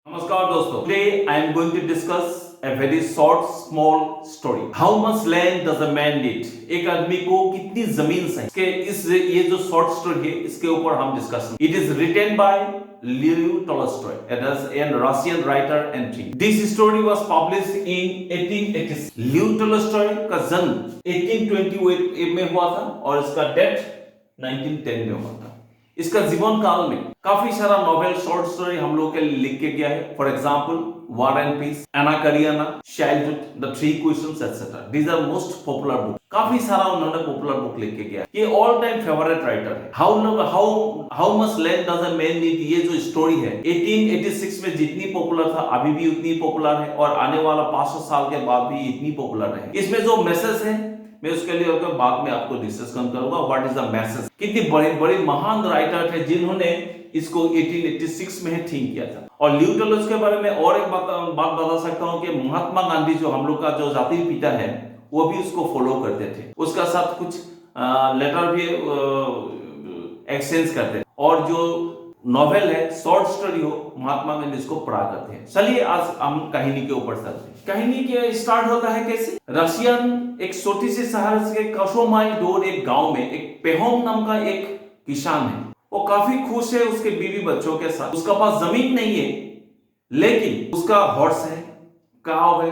नमस्कार दोस्तों, today I am going to discuss a very short small story. How much land does a man need? एक आदमी को कितनी जमीन चाहिए? ये जो शॉर्ट स्टोरी है इसके ऊपर हम डिस्कस करेंगे. It is written by Leo Tolstoy, a Russian writer and thinker. This story was published in 1886. Leo Tolstoy का जन्म 1828 में हुआ था और इसका डेथ 1910 में हुआ था. इसका जीवन काल में काफी सारा नॉवेल शॉर्ट स्टोरी हम लोग के लिख के गया है. For example war and peace, Anna Karenina, childhood, the three questions etcetera. These are most popular book. काफी सारा उन्होंने पॉपुलर बुक लिख के गया. ये ऑल टाइम फेवरेट राइटर है. How much land does a man need, ये जो स्टोरी है 1886 में जितनी पॉपुलर था अभी भी उतनी पॉपुलर है और आने वाला 500 साल के बाद भी इतनी पॉपुलर है. इसमें जो मैसेज है मैं उसके लिए बाद में आपको डिस्कस करूंगा. What is the message. कितनी बड़े बड़े महान राइटर थे जिन्होंने इसको 1886 में थिंक किया था. और लियो टॉल्स्टॉय के बारे में और एक बात बता सकता हूं कि महात्मा गांधी जो हम लोग का जो जातीय पिता है वो भी उसको फॉलो करते थे. उसका साथ कुछ लेटर भी एक्सचेंज करते थे. और जो नॉवेल है शॉर्ट स्टोरी हो महात्मा गांधी इसको पढ़ा करते हैं. चलिए आज हम कहानी के ऊपर चलते हैं. कहानी के स्टार्ट होता है कैसे. रशियन एक छोटी सी शहर के कशो माइल दूर एक गांव में एक पेहोम नाम का एक किसान है. वो काफी खुश है उसके बीवी बच्चों के साथ. उसका पास जमीन नहीं है लेकिन उसका हॉर्स है, काव है,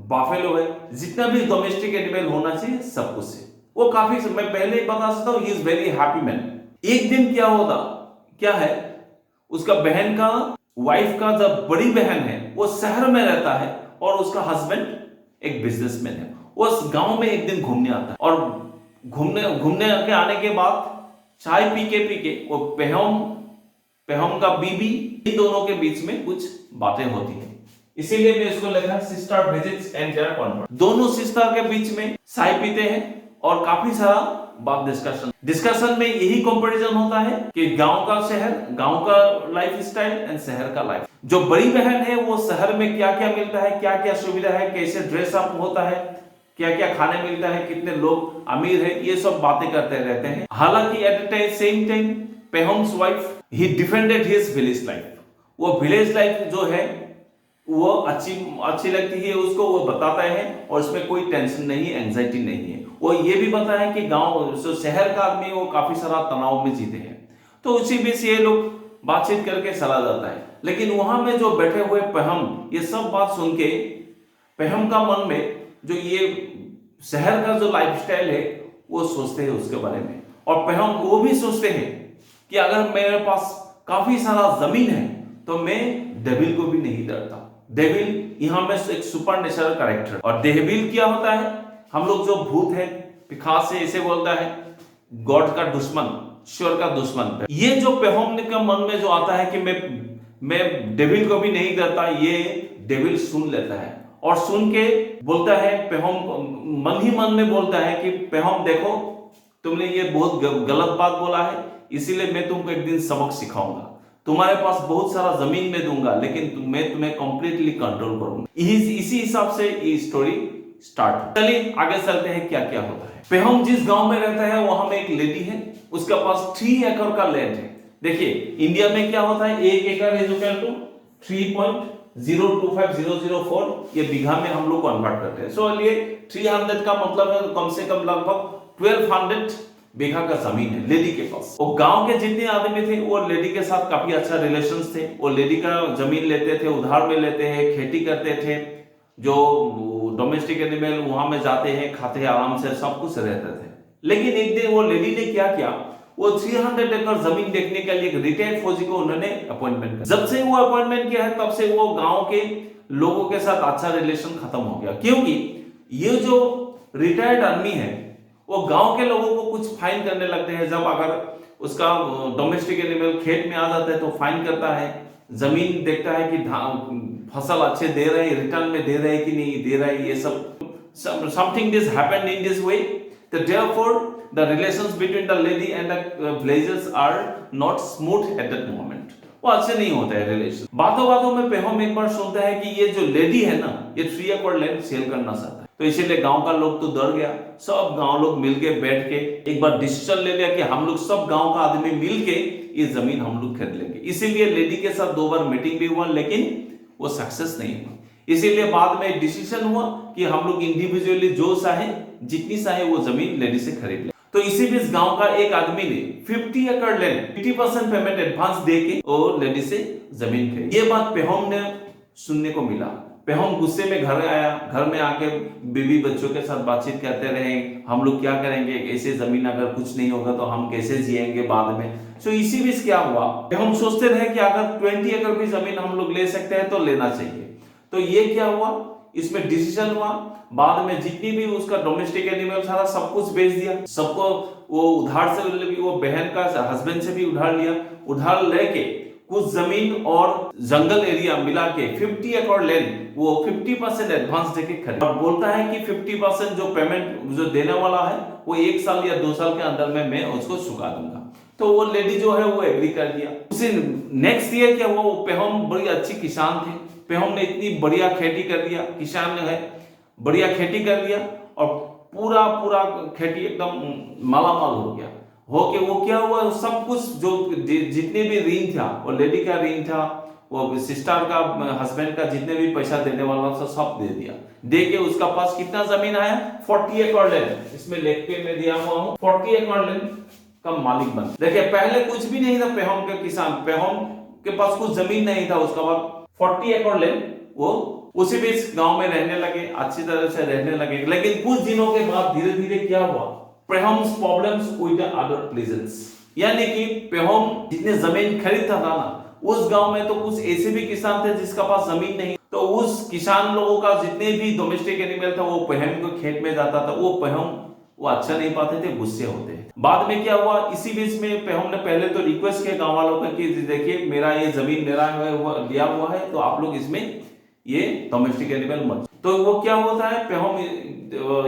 बाफेलो है, जितना भी डोमेस्टिक एनिमल होना चाहिए सब कुछ है. वो काफी, मैं पहले ही बता सकता हूँ, he is very happy man. एक दिन क्या है उसका बहन का वाइफ का जब बड़ी बहन है वो शहर में रहता है और उसका हस्बैंड एक बिजनेसमैन है. वो उस गांव में एक दिन घूमने आता है और घूमने के आने के बाद चाय पी के वो पेहोम का बीबी, इन दोनों के बीच में कुछ बातें होती है. इसीलिए मैं इसको लिखा sister visits and their conversation. दोनों सिस्टर के बीच में चाय पीते हैं और काफी सारा बात डिस्कशन में यही कंपैरिजन होता है कि गांव का लाइफ स्टाइल एंड शहर का लाइफ. जो बड़ी बहन है वो शहर में क्या क्या मिलता है, क्या क्या सुविधा है, कैसे ड्रेस अप होता है, क्या क्या खाने मिलता है, कितने लोग अमीर है, ये सब बातें करते रहते हैं. हालांकि at the same time Pahom's wife he defended his village life. वो विलेज लाइफ जो है वो अच्छी लगती है उसको, वो बताता है और उसमें कोई टेंशन नहीं, एंजाइटी नहीं है. वो ये भी बताता है कि गांव जो शहर का आदमी वो काफी सारा तनाव में जीते हैं. तो उसी बीच ये लोग बातचीत करके चला जाता है. लेकिन वहां में जो बैठे हुए पेहम ये सब बात सुन के पेहम का मन में जो ये शहर का जो लाइफस्टाइल है वो सोचते हैं उसके बारे में. और पेहम वो भी सोचते हैं कि अगर मेरे पास काफी सारा जमीन है तो मैं डेविल को भी नहीं डरता. डेविल यहाँ में एक सुपर नेचुरल कैरेक्टर. और डेविल क्या होता है, हम लोग जो भूत है पिखास से इसे बोलता है गॉड का दुश्मन, ईश्वर का दुश्मन. ये जो पेहोम के मन में जो आता है कि मैं डेविल को भी नहीं डरता, ये डेविल सुन लेता है और सुन के बोलता है पेहोम, मन ही मन में बोलता है कि पेहोम देखो तुमने ये बहुत गलत बात बोला है, इसीलिए मैं तुमको एक दिन सबक सिखाऊंगा. तुम्हारे पास बहुत सारा जमीन में दूंगा लेकिन मैं तुम्हें कंप्लीटली कंट्रोल करूंगा. इसी हिसाब से ये स्टोरी स्टार्ट. चलिए आगे चलते हैं क्या क्या होता है. पेहोम जिस गांव में रहता है वहां में एक लेडी है, उसका पास 3 एकड़ का लैंड है. देखिए इंडिया में क्या होता है, 1 एकड़ इज इक्वल टू 3.025004, ये बीघा में हम लोग कन्वर्ट करते हैं. सो ये 300 का मतलब है कम से कम लगभग 1200 बीघा का जमीन है लेडी के पास. वो गांव के जितने आदमी थे वो लेडी के साथ काफी अच्छा रिलेशंस थे. वो लेडी का जमीन लेते थे, उधार में लेते हैं, खेती करते थे. जो डोमेस्टिक एनिमल वहां में जाते हैं, खाते हैं आराम से, सब कुछ रहते थे. लेकिन एक दिन वो लेडी ने क्या किया, वो 300 एकड़ जमीन देखने के लिए एक रिटायर्ड फौजी को उन्होंने अपॉइंटमेंट किया. जब से वो अपॉइंटमेंट किया है तब से वो गांव के लोगों के साथ अच्छा रिलेशन खत्म हो गया. क्योंकि ये जो रिटायर्ड आदमी है वो गांव के लोगों को कुछ फाइन करने लगते हैं. जब अगर उसका डोमेस्टिक एनिमल खेत में आ जाता है तो फाइन करता है. जमीन देखता है कि फसल अच्छे दे रहे हैं, रिटर्न में दे रहे हैं कि नहीं दे रहे हैं, ये सब something this happened in this way. Therefore the relations between the lady and the villagers are not smooth at that moment. वो अच्छे नहीं होता है रिलेशन. बातों में पेहोम एक बार सुनता है कि ये जो लेडी है ना ये 3 एकड़ लैंड सेल करना चाहता है. तो इसीलिए गांव का लोग तो डर गया. सब गांव लोग मिलके बैठ के एक बार डिसीजन ले लिया कि हम लोग सब गांव का आदमी मिलके ये जमीन हम लोग खरीद लेंगे. इसीलिए लेडी के साथ 2 बार मीटिंग भी हुआ लेकिन वो सक्सेस नहीं हुआ। इसीलिए बाद में डिसीजन हुआ कि हम लोग इंडिविजुअली जो चाहे जितनी चाहे वो जमीन लेडी से खरीद ले। तो इसी बीच गांव का एक आदमी ने 50 एकड़ लैंड 50% पेमेंट एडवांस दे के वो लेडी से जमीन खरीदी। ये बात पेहोम ने सुनने को मिला। पेहोम गुस्से में घर आया। घर में आके बीवी बच्चों के साथ बातचीत करते रहे, हम लोग क्या करेंगे, ऐसे जमीन अगर कुछ नहीं होगा तो हम कैसे जिएंगे बाद में। तो इसी बीच क्या हुआ, हम सोचते रहे कि अगर 20 एकड़ भी जमीन हम लोग ले सकते हैं तो लेना चाहिए। तो ये क्या हुआ, इसमें डिसीजन हुआ। बाद में जितनी भी उसका डोमेस्टिक एनिमल था सब कुछ बेच दिया, सबको वो उधार से, वो बहन का हस्बैंड से भी उधार लिया। उधार लेके कुछ जमीन और जंगल एरिया मिला के 50 एकड़ लैंड वो 50% एडवांस देके खरीदा और बोलता है कि 50% जो पेमेंट जो देने वाला है वो 1 साल या 2 साल के अंदर में मैं उसको चुका दूंगा। तो वो लेडी जो है वो एग्री कर दिया। उसी नेक्स्ट ईयर क्या हुआ, वो पेहोम बड़ी अच्छी किसान थे। पेहोम ने इतनी बढ़िया खेती कर दिया, किसान है, बढ़िया खेती कर दिया और पूरा खेती एकदम मालामाल हो गया। होके वो क्या हुआ, सब कुछ जो जितने भी ऋण था, वो लेडी का ऋण था, वो सिस्टर का हस्बैंड का जितने भी पैसा देने वाला था सब दे दिया। दे के उसका पास कितना जमीन आया, 40 एकड़ लैंड। इसमें लिख के मैं दिया हुआ हूँ, 40 एकड़ लैंड का मालिक बन। देखिए पहले कुछ भी नहीं था पेहोम के किसान, पेहोम के पास कुछ जमीन नहीं था। उसका बाद 40 एकड़ लैंड वो उसी बीच गांव में रहने लगे, अच्छी तरह से रहने लगे। लेकिन कुछ दिनों के बाद धीरे धीरे क्या हुआ, Pahom's problems with the other places, यानी कि पेहोम जितने जमीन खरीदता था ना, उस गांव में तो कुछ ऐसे भी किसान थे जिसका पास जमीन नहीं। तो उस किसान लोगों का जितने भी डोमेस्टिक एनिमल था वो पेहोम के खेत में जाता था, वो पेहोम वो अच्छा नहीं पाते थे, गुस्से होते थे। बाद में क्या हुआ, इसी बीच में पेहोम ने पहले तो रिक्वेस्ट किया गांव वालों को कि देखिए मेरा ये जमीन मेरा लिया हुआ है, तो आप लोग इसमें ये डोमेस्टिक एनिमल मत। तो वो क्या होता है, Pahom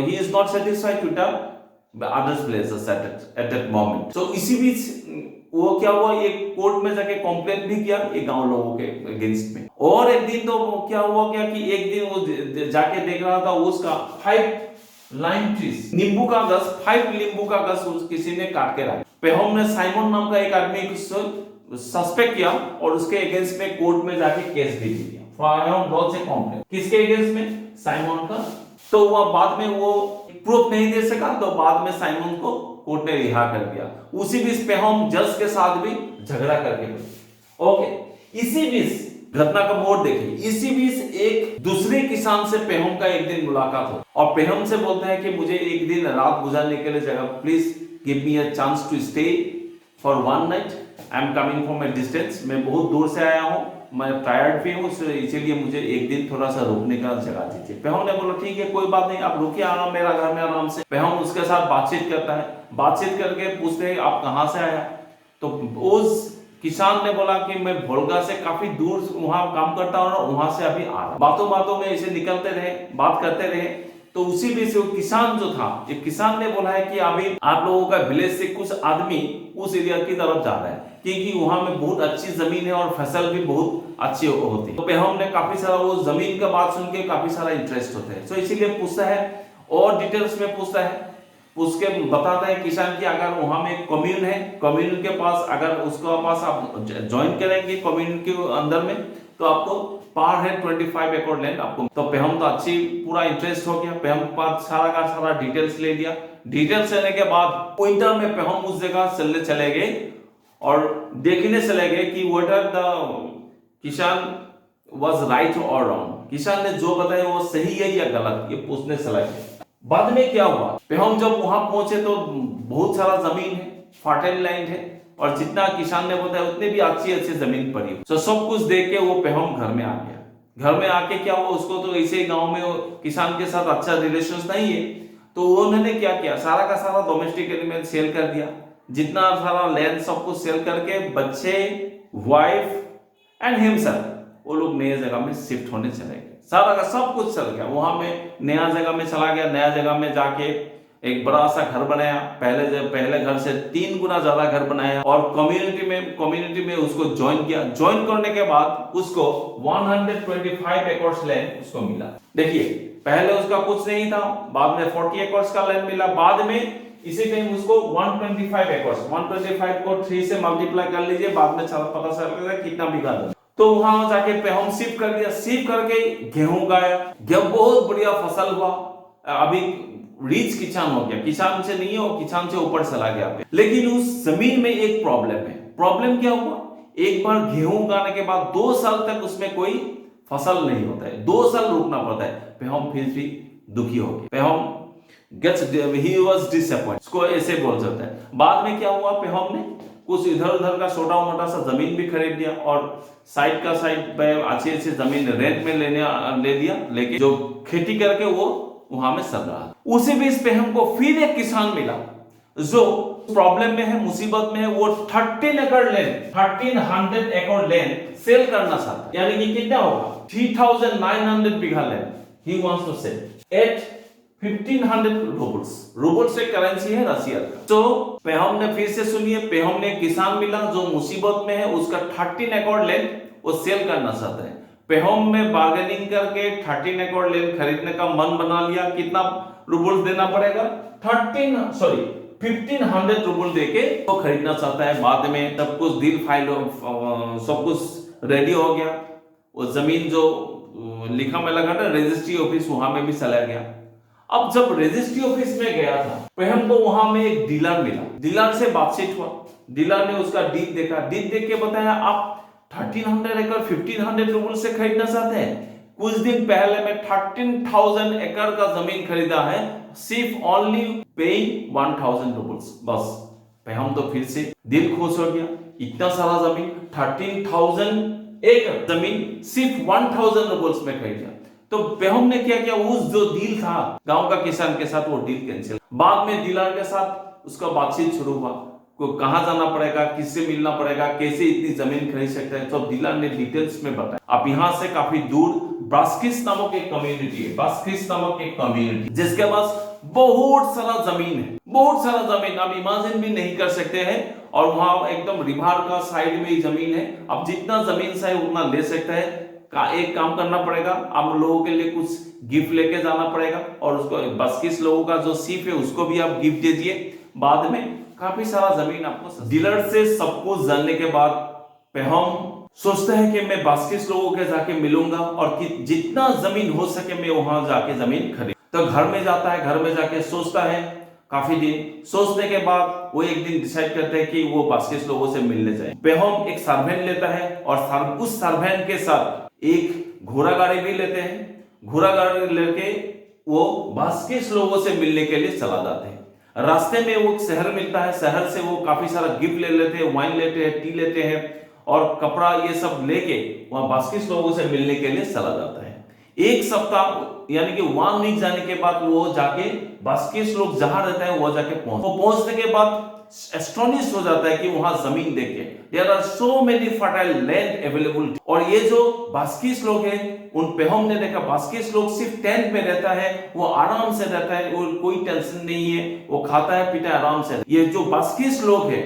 he is not satisfied to the others places at that moment. तो इसी बीच वो क्या हुआ, ये कोर्ट में जाके कंप्लेंट भी किया ये गांव लोगों के अगेंस्ट में। और एक दिन तो क्या हुआ क्या कि एक दिन वो जाके देख रहा था उसका 5 लाइन ट्रीज, नींबू का गछ, 5 नींबू का गछ किसी ने काट के रखा। पेहोम ने साइमन नाम का एक आदमी को सस्पेक्ट किया और उसके अगेंस्ट में कोर्ट में जाके केस भी दिया। किसके अगेंस्ट में, साइमन का। तो वह बाद में वो प्रूफ नहीं दे सका, तो बाद में साइमन को कोर्ट ने रिहा कर दिया। उसी बीच पेहोम जज के साथ भी झगड़ा करके ओके। इसी बीच घटना का मोड़ देखिए, इसी बीच एक दूसरे किसान से पेहोम का एक दिन मुलाकात हो और पेहोम से बोलता है कि मुझे एक दिन रात गुजारने के लिए जगह, please give me a chance to stay for 1 night, I am coming from a distance, मैं बहुत दूर से आया हूँ, मैं टायर्ड भी हूँ, इसीलिए मुझे एक दिन थोड़ा सा रुकने का जगह दीजिए। पेहोम ने बोला ठीक है कोई बात नहीं, आप रुकिए आराम, मेरा घर में आराम से। पेहोम उसके साथ बातचीत करता है, बातचीत करके पूछते हैं आप कहाँ से आया। तो उस किसान ने बोला कि मैं भोलगा से काफी दूर वहां काम करता हूँ और वहां से अभी आ रहा। बातों बातों में ऐसे निकलते रहे, बात करते रहे। तो उसी बीच वो किसान जो था, एक किसान ने बोला है कि अभी आप लोगों का विलेज से कुछ आदमी उस एरिया की तरफ जा रहा है क्योंकि वहां में बहुत अच्छी जमीन है और फसल भी बहुत अच्छी होती है। तो पेहोम ने काफी सारा वो जमीन का बात सुन के काफी सारा इंटरेस्ट होता है, तो इसीलिए पूछता है और डिटेल्स में पूछता है। उसके बताता है किसान की अगर वहां में कम्यून है, कम्यून के पास अगर उसके पास आप ज्वाइन करेंगे कम्यून के अंदर में तो आपको पार है 25 एकड़ लैंड आपको। तो पेहोम तो अच्छी पूरा इंटरेस्ट हो गया, पेहोम पास सारा का सारा डिटेल्स ले लिया। डिटेल्स लेने के बाद विंटर में पेहोम उस जगह चले गए और देखने चले गए कि वेदर द किसान वाज राइट और रॉन्ग, किसान ने जो बताया वो सही है या गलत, ये पूछने चला गया। बाद में क्या हुआ, पेहोम जब वहां पहुंचे तो बहुत सारा जमीन है, फर्टाइल लैंड है और जितना किसान ने बताया उतने भी अच्छी जमीन पड़ी। तो सब कुछ देख के वो पेहोम घर में आ गया। घर में आके क्या हुआ, उसको तो ऐसे गांव में किसान के साथ अच्छा रिलेशन नहीं है, तो उन्होंने क्या किया, सारा का सारा डोमेस्टिक एनिमल सेल कर दिया, जितना सारा लैंड सब कुछ सेल करके बच्चे, वाइफ एंड हिमसेल्फ वो लोग नए जगह में शिफ्ट होने चले गए। सारा का सब कुछ चल गया, वहां में नया जगह में चला गया। नया जगह में जाके एक बड़ा सा घर बनाया, पहले घर से 3 गुना ज्यादा घर बनाया और कम्युनिटी में उसको ज्वाइन किया। ज्वाइन करने के बाद उसको 125 एकड़ लैंड उसको मिला। देखिए पहले उसका कुछ नहीं था, बाद में 40 एकड़ का लैंड मिला, बाद में इसी टाइम उसको 125 एकड़, 125 को 3 से मल्टीप्लाई कर लीजिए, बाद में पता चलेगा कितना बीघा तो वहां जाके पेहम शिफ्ट कर दिया, शिफ्ट करके गेहूं उगाया, गेहूं बहुत बढ़िया फसल हुआ, अभी रिच किसान हो गया, किसान से नहीं हो, किसान से ऊपर चला गया। लेकिन उस जमीन में एक प्रॉब्लम है। प्रॉब्लम क्या हुआ, एक बार गेहूं उगाने के बाद 2 साल तक उसमें कोई फसल नहीं होता है, 2 साल रुकना पड़ता है। पेहम फिर भी दुखी हो गया, पेहम he was disappointed, इसको ऐसे बोल सकते हैं। बाद में क्या हुआ, पेहम ने कुछ इधर उधर का छोटा मोटा सा जमीन भी खरीद लिया और साइड का साइड पे अच्छी अच्छी जमीन रेंट में ले दिया, लेके जो खेती करके वो वहां में चल रहा। उसी बीच पेहम को फिर एक किसान मिला जो प्रॉब्लम में है, मुसीबत में है। वो 13 एकड़ लैंड, 1300 एकड़ लैंड सेल करना चाहता है, यानी कि कितना होगा 3900 bigha land he wants to sell at 1500 roubles. Roubles एक करेंसी है रशिया का। तो पेहम ने फिर से सुनिए, पेहम ने किसान मिला जो मुसीबत में है, उसका 13 एकड़ लैंड वो सेल करना चाहता है। पेहम में बार्गेनिंग करके 13 एकड़ लैंड खरीदने का मन बना लिया। कितना रूबल्स देना पड़ेगा, 1500 रूबल देके वो खरीदना चाहता है। बाद में सब कुछ डील फाइल सब कुछ रेडी हो गया। वो जमीन जो लिखा में लगा था रजिस्ट्री ऑफिस, वहां में भी चला गया। अब जब रजिस्ट्री ऑफिस में गया था पेहम को, वहां में एक डीलर मिला, डीलर से बातचीत हुआ। डीलर ने उसका डील देखा, डील देख के बताया आप 1300 एकड़ 1500 रूबल से खरीदना चाहते हैं। कुछ दिन पहले मैं 13,000 एकड़ का जमीन खरीदा है, सिर्फ ओनली पेइंग 1000 रूबल्स। बस पेहम तो फिर से दिल खुश हो गया, इतना सारा जमीन 13,000 एकड़ जमीन सिर्फ 1000 रूबल्स में खरीदा। तो पेहम ने क्या किया, उस जो डील था गांव का किसान के साथ, वो डील कैंसिल। बाद में डीलर के साथ उसका बातचीत शुरू हुआ, को कहां जाना पड़ेगा, किससे मिलना पड़ेगा, कैसे इतनी जमीन खरीद सकते हैं, तो डीलर ने डिटेल्स में बताया। अब यहां से काफी दूर बास्किस नामक एक कम्युनिटी है, बास्किस नामक एक कम्युनिटी जिसके पास बहुत सारा जमीन है, बहुत सारा जमीन आप इमेजिन भी नहीं कर सकते हैं। और वहां एकदम रिवर का साइड में ही जमीन है। अब जितना जमीन से उतना ले सकता है। एक काम करना पड़ेगा, आप लोगों के लिए कुछ गिफ्ट लेके जाना पड़ेगा और उसको बास्किस लोगों का जो सीफ है उसको भी आप गिफ्ट दे दिए। बाद में काफी सारा जमीन आपको। डीलर से सब कुछ जानने के बाद पेहम सोचता है कि मैं बास्किस लोगों के जाके मिलूंगा और कि जितना जमीन हो सके मैं वहां जाके जमीन खरीद। तो घर में जाता है, घर में जाके सोचता है काफी दिन। सोचने के बाद वो एक दिन डिसाइड करते हैं कि वो बास्किस लोगों से मिलने जाए। पेहम एक सर्वेंट लेता है और उस सर्वेंट के साथ एक घोड़ा गाड़ी भी लेते हैं। घोड़ा गाड़ी लेके वो बास्किस लोगों से मिलने के लिए चला जाते हैं। रास्ते में वो शहर मिलता है, शहर से वो काफी सारा गिफ्ट ले लेते हैं, वाइन लेते हैं, टी लेते हैं और कपड़ा ये सब लेके वहां बास्किस लोगों से मिलने के लिए चला जाता है। एक सप्ताह यानी कि 1 वीक जाने के बाद वो जाके बास्किस लोग जहां रहता है वो जाके पहुंचने के बाद एस्टोनिश हो जाता है कि वहां जमीन देख के there are so many fertile land available. और ये जो बास्किस लोग हैं, उन पेहम ने देखा बास्किस लोग सिर्फ टेंट में रहता है, वो आराम से रहता है, वो कोई टेंशन नहीं है, वो खाता है पीता है आराम से। ये जो बास्किस लोग है,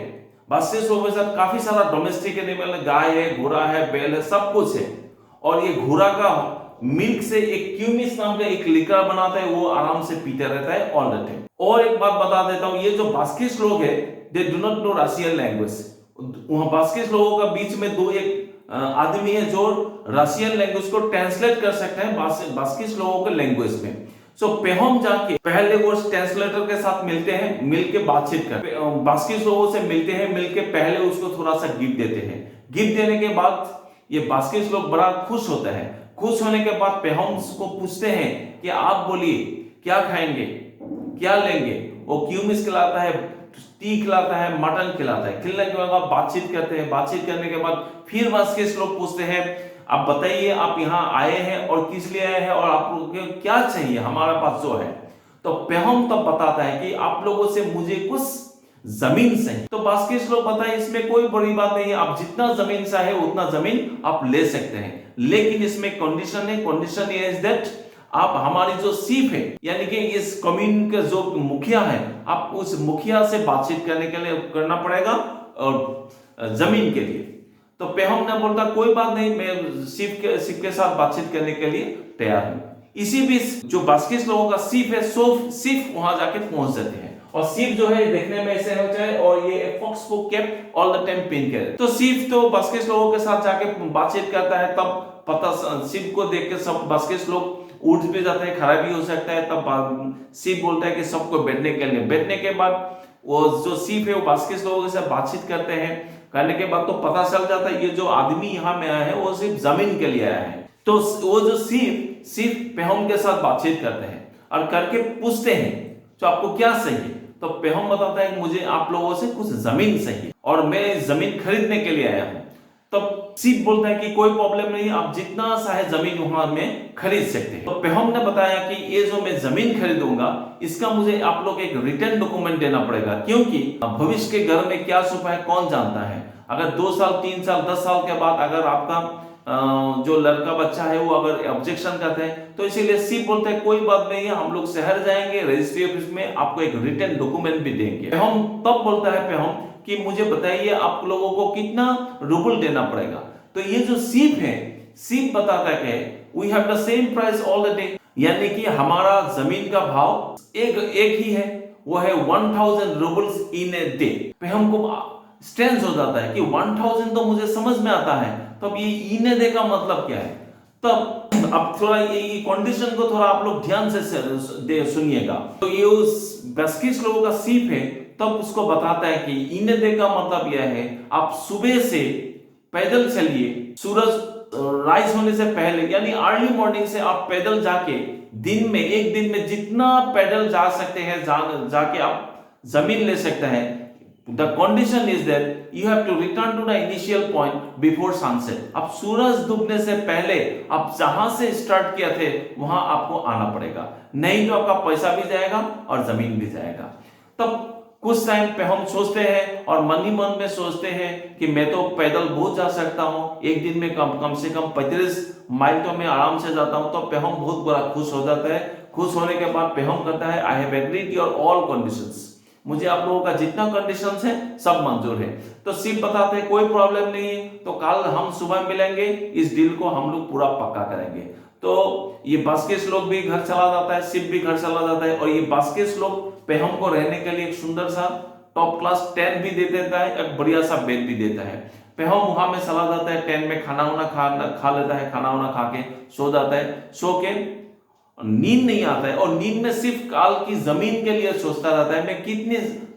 बास्किस लोगों के साथ काफी सारा डोमेस्टिक एनिमल, गाय है, घोड़ा है, बैल है, सब कुछ है। और ये घोड़ा का मिल्क से एक क्यूमिस नाम का एक लिकर बनाता है, वो आराम से पीते रहता है ऑल द टाइम। और एक बात बता देता हूं, ये जो बास्किस लोग है they do not know Russian language. वहां बास्किस लोगों का बीच में दो एक आदमी है जो रशियन लैंग्वेज को ट्रांसलेट कर सकते हैं बास्किस लोगों के लैंग्वेज में। सो पेहम जाके पहले वो ट्रांसलेटर के साथ मिलते हैं, मिलके बातचीत करते हैं, बास्किस लोगों से मिलते हैं, मिलके पहले उसको थोड़ा सा गिफ्ट देते हैं। गिफ्ट देने के बाद ये बास्किस लोग बड़ा खुश होते हैं। खुश होने के बाद पेहम को पूछते हैं कि आप बोलिए क्या खाएंगे, क्या लेंगे। वो क्यूमिस खिलाता है, टी खिलाता है, मटन खिलाता है। खिलाने के बाद बातचीत करते हैं। बातचीत करने के बाद फिर बास्किस लोग पूछते हैं आप बताइए आप यहाँ आए हैं और किस लिए आए हैं और आप लोगों को क्या चाहिए हमारे पास जो है। तो पेहम तब बताता है कि आप लोगों से मुझे कुछ जमीन चाहिए। तो बास्किस लोग बताए इसमें कोई बड़ी बात नहीं है, आप जितना जमीन चाहे उतना जमीन आप ले सकते हैं, लेकिन इसमें कंडीशन है। कंडीशन ये इज दैट आप हमारी जो सीफ है यानी कि इस कम्युनिटी का जो मुखिया है, आप उस मुखिया से बातचीत करने के लिए करना पड़ेगा और जमीन के लिए। तो पेहम ने बोलता कोई बात नहीं, मैं सीफ के साथ बातचीत करने के लिए तैयार हूं। इसी बीच जो बास्किस लोगों का सीफ है, सीफ वहां जाके पहुंच जाते हैं और सीप जो है देखने में ऐसे होता है और ये फॉक्स को keep all the time pin करे। तो सीप तो बास्केट लोगों के साथ जाके बातचीत करता है, तब पता सीप को देख के सब बास्केट लोग उठ भी जाते हैं, खड़ा भी हो सकता है। तब सीप बोलता है कि सबको बैठने के लिए। बैठने के बाद वो जो सीप है वो बास्केट लोगों के साथ बातचीत करते हैं। करने के बाद तो पता चल जाता है ये जो आदमी यहाँ में आया है वो सिर्फ जमीन के लिए आया है। तो वो जो सीप पेहम के साथ बातचीत करते हैं और करके पूछते हैं तो आपको क्या चाहिए। तो पेहम बताता है कि मुझे आप लोगों से कुछ जमीन चाहिए और मैं जमीन खरीदने के लिए आया हूं। तब सीप बोलता है कि कोई प्रॉब्लम नहीं, आप जितना चाहे जमीन वहां में खरीद सकते हैं। तो पेहम ने बताया कि ये जो मैं जमीन खरीदूंगा इसका मुझे आप लोग एक रिटर्न डॉक्यूमेंट देना पड़ेगा, क्योंकि भविष्य के घर में क्या छुपा है कौन जानता है। अगर 2 साल 3 साल 10 साल के बाद अगर आपका जो लड़का बच्चा है वो अगर ऑब्जेक्शन करते हैं तो इसीलिए सीप बोलते हैं कोई बात नहीं है, हम लोग शहर जाएंगे, रजिस्ट्री ऑफिस में आपको एक रिटर्न डॉक्यूमेंट भी देंगे। पेहम तब बोलता है पेहम कि मुझे बताइए आप लोगों को कितना रूबल देना पड़ेगा। तो ये जो सीप है, सीप बताता है we have the same price all the day, यानी कि हमारा जमीन का भाव एक ही है, वो है 1000 रूबल्स इन ए डे। पेहम को स्ट्रेंज हो जाता है कि 1000 तो मुझे समझ में आता है, तब ये इन दे का मतलब क्या है। तब अब थोड़ा ये कंडीशन को थोड़ा आप लोग ध्यान से सुनिएगा। तो ये उस बास्केट लोगों का सीप है, तब उसको बताता है कि इन दे का मतलब यह है आप सुबह से पैदल चलिए, सूरज राइज होने से पहले यानी अर्ली मॉर्निंग से आप पैदल जाके दिन में एक दिन में जितना पैदल जा सकते हैं जाके आप जमीन ले सकते हैं। The condition is that you have to return to the initial point before sunset. अब सूरज डूबने से पहले आप जहां से स्टार्ट किया थे वहां आपको आना पड़ेगा, नहीं तो आपका पैसा भी जाएगा और जमीन भी जाएगा। तब कुछ टाइम पे हम सोचते हैं और मन ही मन में सोचते हैं कि मैं तो पैदल बहुत जा सकता हूं, एक दिन में कम से कम 35 माइल तो मैं आराम से जाता हूं। तो पेहम बहुत बड़ा खुश हो जाता है। खुश होने के बाद पेहम कहता है I have agreed your all conditions, मुझे आप लोगों का जितना कंडीशंस है सब मंजूर है। तो सीप बताते हैं कोई प्रॉब्लम नहीं है, तो कल हम सुबह मिलेंगे, इस डील को हम लोग पूरा पक्का करेंगे। तो ये बास्केट लोग भी घर चला जाता है, सीप भी घर चला जाता है और ये बास्केट लोग पेहम को रहने के लिए एक सुंदर सा टॉप क्लास टेंट भी दे देता है, एक बढ़िया सा बेड भी देता है। पेहम वहां में चला जाता है, टेंट में खाना वाना खा लेता है, खाना वाना खा के सो जाता है। सो के नींद नहीं आता है और नींद में सिर्फ काल की जमीन के लिए सोचता रहता है, मैं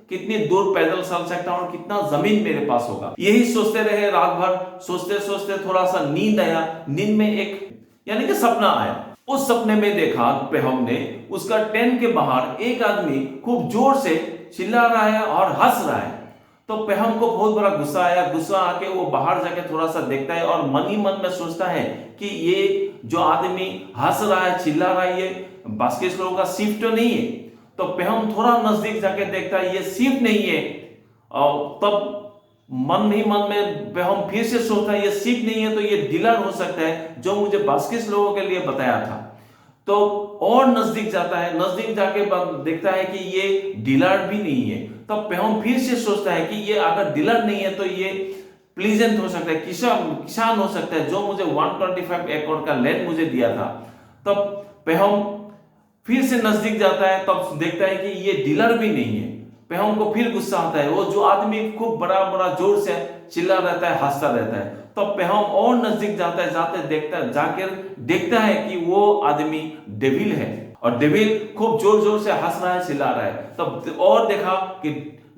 कितनी दूर पैदल चल सकता हूं और कितना जमीन मेरे पास होगा। यही सोचते रहे रात भर, सोचते सोचते थोड़ा सा नींद आया। नींद में एक यानी कि सपना आया। उस सपने में देखा पेहम ने उसका टेंट के बाहर एक आदमी खूब जोर से चिल्ला रहा है और हंस रहा है। तो पेहम को बहुत बड़ा गुस्सा आया। गुस्सा आके वो बाहर जाके थोड़ा सा देखता है और मन ही मन में सोचता है कि ये जो आदमी हंस रहा है चिल्ला रहा है ये बास्केट लोगों का सीप तो नहीं है। तो पेहम थोड़ा नजदीक जाके देखता है ये सीप नहीं है। और तब मन ही मन में पेहम फिर से सोचता है ये सीप नहीं है तो ये डीलर हो सकता है जो मुझे बास्केट लोगों के लिए बताया था। तो और नजदीक जाता है, नजदीक जाके देखता है कि ये डीलर भी नहीं है। तब पेहम फिर से सोचता है कि ये अगर डीलर नहीं है तो ये प्लीजेंट हो सकता है, किसान हो सकता है जो मुझे 125 एकड़ का लैंड मुझे दिया था। तब पेहम फिर से नजदीक जाता है, तब देखता है कि ये डीलर भी नहीं है। पेहम को फिर गुस्सा आता है, वो जो आदमी खूब बड़ा जोर से चिल्ला रहता है, हंसता रहता है। तब पेहम और नजदीक जाता है, जाकर देखता है कि वो आदमी डेविल है और डेविल खूब जोर से हंस रहा है, चिल्ला रहा है। तब और देखा कि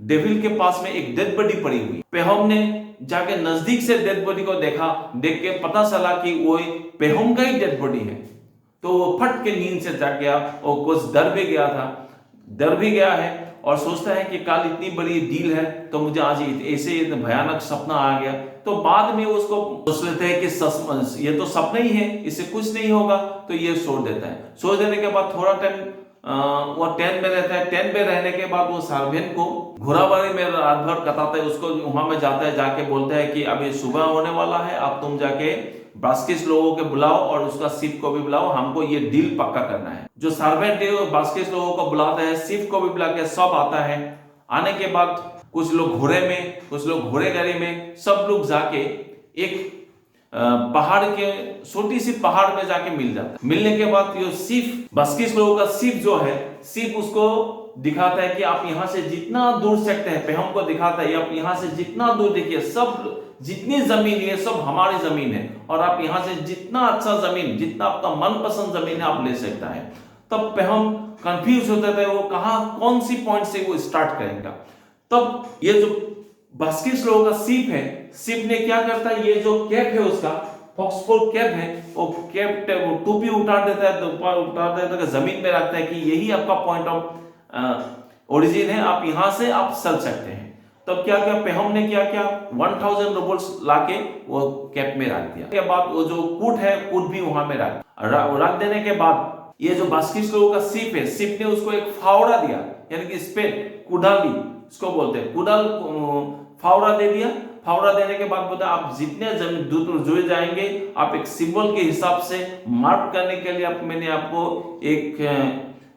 डेविल के पास में एक डेड बॉडी पड़ी हुई। पेहम ने जाके नजदीक से डेड बॉडी को देखा, देख के पता चला कि वो पेहम का ही डेड बॉडी है। तो वो फट के नींद से जाग गया और कुछ डर भी गया है और सोचता है कि कल इतनी बड़ी डील है तो मुझे आज ऐसे भयानक सपना आ गया। तो बाद में उसको सोच लेते हैं कि ये तो सपना ही है, इससे कुछ नहीं होगा, तो ये छोड़ देता है। छोड़ देने के बाद थोड़ा टाइम वो टेंट में रहता है। टेंट में रहने के बाद वो सर्वेंट को घोड़ाबारी में रात भर कटाता है, उसको वहां में जाता है, जाके बोलता है कि अभी सुबह होने वाला है, अब तुम जाके बास्केट लोगों को बुलाओ और उसका सीप को भी बुलाओ, हमको ये डील पक्का करना है। जो सर्वेंट है वो बास्केट लोगों को बुलाता है, सीप को भी बुला के सब आता है। आने के बाद कुछ लोग घोड़े में, कुछ लोग घोड़े गाड़ी में, सब लोग जाके एक पहाड़ के छोटी सी पहाड़ पे जाके मिल जाता है। मिलने के बाद ये सिर्फ बास्किस लोगों का सिर्फ जो है सिर्फ उसको दिखाता है कि आप यहाँ से जितना दूर सकते हैं, पेहम को दिखाता है आप यहाँ से जितना दूर देखिए, सब जितनी जमीन है सब हमारी जमीन है और आप यहाँ से जितना अच्छा जमीन, जितना आपका मनपसंद जमीन है आप ले सकता है। तब पेहम कंफ्यूज होता था वो कहाँ कौन सी पॉइंट से वो स्टार्ट करेगा। तब ये जो बास्किस लोगों का सीप है, सीप ने क्या करता है, ये जो कैप है उसका फॉक्सफोर कैप है, वो कैप वो टोपी उतार देता है जमीन में रखता है कि यही आपका पॉइंट ऑफ ओरिजिन है, आप यहां से आप चल सकते हैं। तब क्या क्या पेहम ने क्या क्या 1000 रूबल्स लाके वो कैप में रख दिया। के बाद वो जो कूट है कूट भी वहां में रख देने के बाद ये जो बास्किस लोगों का सीप है, सीप ने उसको एक फावड़ा दिया, यानी कि स्पेड कुडाली इसको बोलते हैं, कुडाल फावड़ा दे दिया। फावड़ा देने के बाद बोला आप जितने जमीन दूर जुड़ जाएंगे आप एक सिंबल के हिसाब से मार्क करने के लिए मैंने आपको एक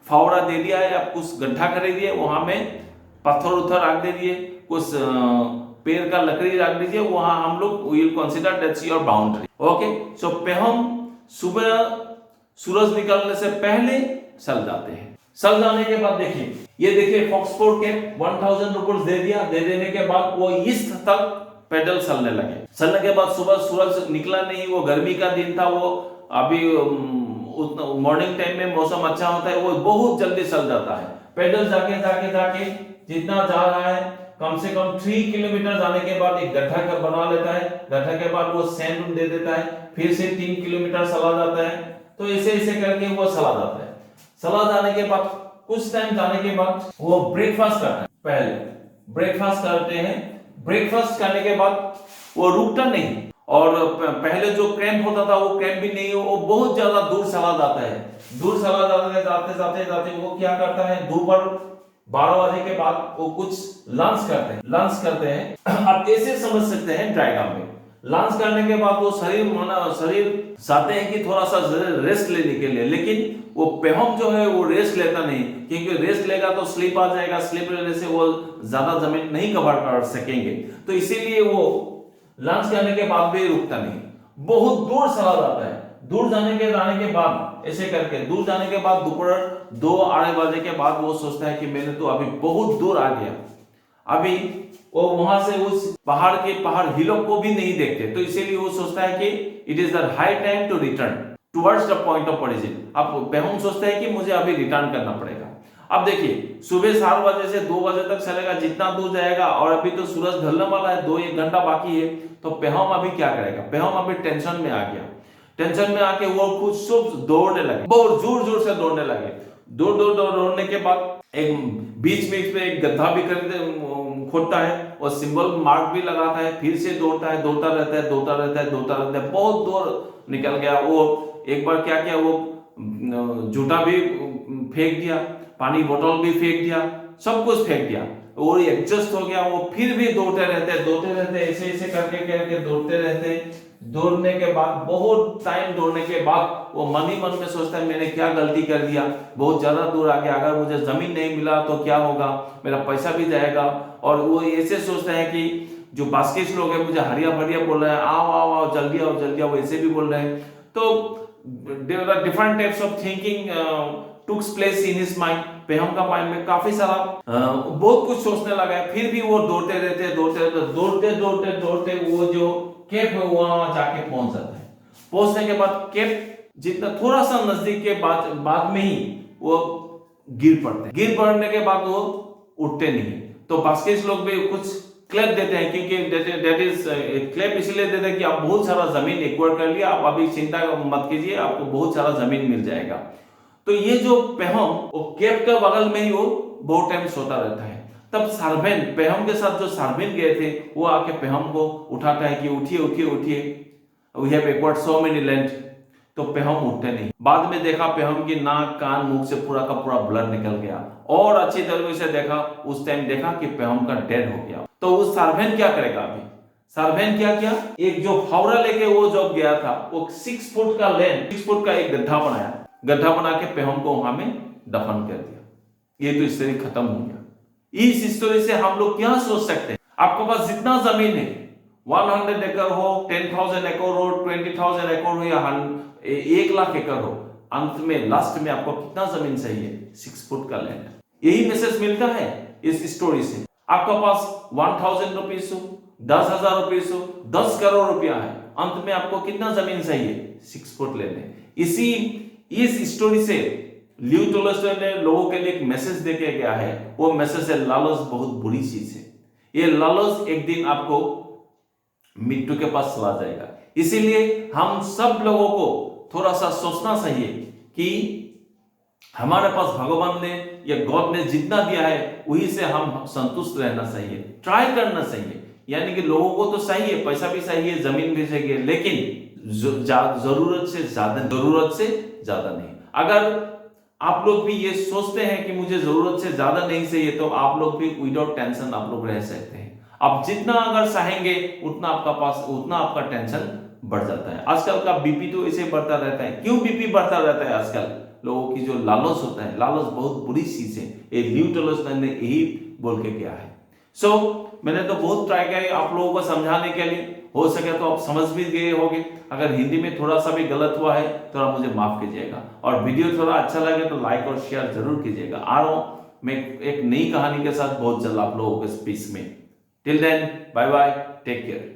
फावड़ा दे दिया है, आप कुछ गड्ढा कर दिए, वहां में पत्थर उथर रख दे दिए, कुछ पेड़ का लकड़ी रख दीजिए, वहां हम लोग will consider that's your boundary. Okay, so Pahom सुबह सूरज निकलने से पहले चल जाते हैं। चल जाने के बाद देखिए, ये देखिए फॉक्सफोर के 1000 रूपीज दे दिया। दे देने के बाद वो ईस्ट तक पैदल चलने लगे। चलने के बाद सुबह सूरज निकला नहीं, वो गर्मी का दिन था, वो अभी मॉर्निंग टाइम में मौसम अच्छा होता है, वो बहुत जल्दी चल जाता है। पैदल जाके जाके जाके जितना जा रहा है कम से कम 3 किलोमीटर जाने के बाद एक गड्ढा का बना लेता है। गड्ढा के बाद वो सैंड दे देता है, फिर से 3 किलोमीटर चला जाता है। तो ऐसे ऐसे करके वो चला जाता है। चला जाने के बाद कुछ टाइम जाने के बाद वो ब्रेकफास्ट करता है। पहले ब्रेकफास्ट करते हैं। ब्रेकफास्ट करने के बाद वो रुकता नहीं, और पहले जो कैंप होता था वो कैंप भी नहीं, वो बहुत ज्यादा दूर चला जाता है। दूर चला जाता है, जाते जाते जाते वो क्या करता है, दोपहर 12 बजे के बाद वो कुछ लंच करते हैं। आप ऐसे समझ सकते हैं ड्रैगन में लंच करने के बाद वो शरीर चाहते हैं कि थोड़ा सा रेस्ट लेने के लिए, लेकिन वो पेहम जो है वो रेस्ट लेता नहीं, क्योंकि रेस्ट लेगा तो स्लीप आ जाएगा, स्लीप लेने से वो ज्यादा जमीन नहीं कवर कर सकेंगे। तो इसीलिए वो लंच करने के बाद भी रुकता नहीं, बहुत दूर चला जाता है। दूर जाने के बाद ऐसे करके दूर जाने के बाद दोपहर 2-2:30 बजे के बाद वो सोचता है कि मैंने तो अभी बहुत दूर आ गया, अभी वो वहां से उस पहाड़ हिलों को भी नहीं देखते। तो इसीलिए वो सोचता है कि it is the high time to return towards the point of origin. अब पेहम सोचता है कि मुझे अभी रिटर्न करना पड़ेगा। अब देखिए सुबह 7 बजे से 2 बजे तक चलेगा, जितना दूर जाएगा, और अभी तो सूरज ढलने वाला है, 2-1 घंटा बाकी है। तो पेहम अभी क्या करेगा, पेहम अभी टेंशन में आ गया। टेंशन में आके वो खुद सब दौड़ने लगे, बहुत जोर जोर से दौड़ने लगे। दौड़ने के बाद एक बीच में एक गड्ढा भी खोदता है और सिंबल मार्क भी लगाता है, फिर से दौड़ता रहता है, बहुत दूर निकल गया। वो एक बार क्या किया, वो जूता भी फेंक दिया, पानी बोतल भी फेंक दिया, सब कुछ फेंक दिया, और एडजस्ट हो गया। वो फिर भी दौड़ते रहते, ऐसे करके दौड़ते रहते। दौड़ने के बाद बहुत टाइम दौड़ने के बाद वो मन ही मन में सोचता है मैंने क्या गलती कर दिया, बहुत ज्यादा दूर आ गया, अगर मुझे जमीन नहीं मिला तो क्या होगा, मेरा पैसा भी जाएगा। और वो ऐसे सोचता है कि जो बास्केट लोग हैं मुझे हरिया भरिया बोल रहे हैं, आओ जल्दी आओ, वो ऐसे भी बोल रहे हैं। तो there are different types of thinking took place in his mind. Pahom का माइंड में काफी सारा बहुत कुछ सोचने लगा है। फिर भी वो दौड़ते दौड़ते वो जो कैप है वहां जाके पहुंच जाता है। पहुंचने के बाद कैप जितना थोड़ा सा नजदीक के बाद में ही वो गिर पड़ने के बाद वो उठते नहीं। तो बास्केट लोग भी कुछ क्लैप देते हैं, क्योंकि दैट इज क्लैप इसलिए देते हैं कि आप बहुत सारा जमीन एक्वायर कर लिया, आप अभी चिंता मत कीजिए, आपको बहुत सारा जमीन मिल जाएगा। तो ये जो पेहम वो कैप के बगल में ही वो बहुत टाइम सोता रहता है। तब सार्वेन पेहम के साथ जो सार्वेन गए थे वो आके पेहम को उठाता है कि उठिए, we have acquired so many land. तो पेहम उठते नहीं। बाद में देखा पेहम की नाक कान मुंह से पूरा का पूरा ब्लड निकल गया, और अच्छी तरीके से देखा, उस टाइम देखा कि पेहम का डेड हो गया। तो उस सार्वेन क्या करेगा, अभी सार्वेन क्या किया, एक जो फावड़ा लेके वो जब गया था वो 6 फुट का लेंथ, 6 फुट का एक गड्ढा बना के पेहम को वहां में दफन कर दिया। ये तो स्टोरी खत्म हो गया। इस स्टोरी से हम लोग क्या सोच सकते हैं, आपके पास जितना जमीन है 100 एकड़ हो, 10,000 एकड़ हो, 20,000 एकड़ हो या 1 लाख एकड़ हो, अंत में लास्ट में आपको कितना जमीन चाहिए? 6 फुट का लैंड। यही मैसेज मिलता है इस स्टोरी से। आपका पास 1000 रुपीज हो, 10,000 रुपीज हो, 10 करोड़ रुपया है, अंत में आपको कितना जमीन चाहिए? 6 फुट लैंड। इस स्टोरी से लियो टॉलस्टॉय ने लोगों के लिए एक मैसेज देके गया है। वो मैसेज है, लालच बहुत बुरी चीज है। ये लालच एक दिन आपको मृत्यु के पास चला जाएगा। इसीलिए हम सब लोगों को थोड़ा सा सोचना चाहिए कि हमारे पास भगवान ने या गॉड ने जितना दिया है वही से हम संतुष्ट रहना चाहिए, ट्राई करना चाहिए। यानी कि लोगों को तो चाहिए, पैसा भी चाहिए, जमीन भी चाहिए, लेकिन जरूरत से ज्यादा नहीं। अगर आप लोग भी ये सोचते हैं कि मुझे जरूरत से ज्यादा नहीं चाहिए, तो आप लोग भी विदाउट टेंशन आप लोग रह सकते हैं। आप जितना अगर चाहेंगे उतना आपका टेंशन बढ़ जाता है। आजकल का बीपी तो ऐसे बढ़ता रहता है। क्यों बीपी बढ़ता रहता है आजकल? लोगों की जो लालच होता है, लालच बहुत बुरी चीज है। ये लियो टॉलस्टॉय ने यही बोल के किया है। मैंने तो बहुत ट्राई किया आप लोगों को समझाने के लिए। हो सके तो आप समझ भी गए होंगे। अगर हिंदी में थोड़ा सा भी गलत हुआ है तो मुझे माफ कीजिएगा, और वीडियो थोड़ा अच्छा लगे तो लाइक और शेयर जरूर कीजिएगा। आ रहा हूं मैं एक नई कहानी के साथ बहुत जल्द आप लोगों के स्पीच में। Till then, bye bye, take care.